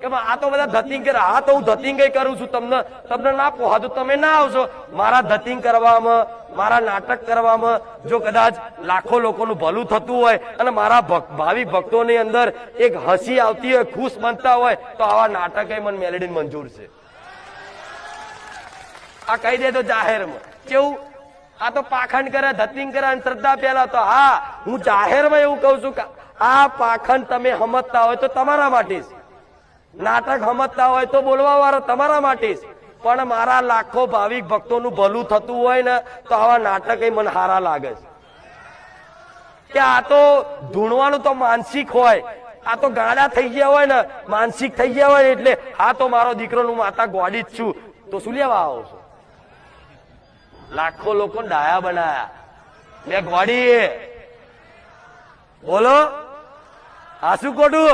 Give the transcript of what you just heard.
કે આ તો બધા ધતિંગ કરે. હા તો હું ધતિંગ કરું છું, તમને ના પોહાતું તમે ના આવશો. મારા ધતિંગ કરવામાં, મારા નાટક કરવામાં જો કદાચ લાખો લોકોનું ભલું થતું હોય અને મારા ભાવિ ભક્તોની અંદર એક હસી આવતી હોય, ખુશ બનતા હોય, તો આવા નાટક મને મેલેડી મંજૂર છે. આ કહી દે તો જાહેરમાં કેવું, આ તો પાખંડ કરે, ધતિંગ કરે, અંધશ્રદ્ધા પેલા તો હા હું જાહેરમાં એવું કઉ છું કે આ પાખંડ તમે સમજતા હોય તો તમારા માટે જ, નાટક સમજતા હોય તો બોલવા વાળો તમારા માટે જ, પણ મારા લાખો ભાવિક ભક્તોનું ભલું થતું હોય ને તો આવા નાટક મને હારા લાગે છે. કે આ તો ધૂણવાનું તો માનસિક હોય, આ તો ગાડા થઈ ગયા હોય ને, માનસિક થઈ ગયા હોય એટલે આ તો મારો દીકરો નું માતા ગોડી જ છું, તો શું લેવા આવો છો? લાખો લોકો ડાયા બનાયા, મેં ગોડી બોલો આ શું ખોટું?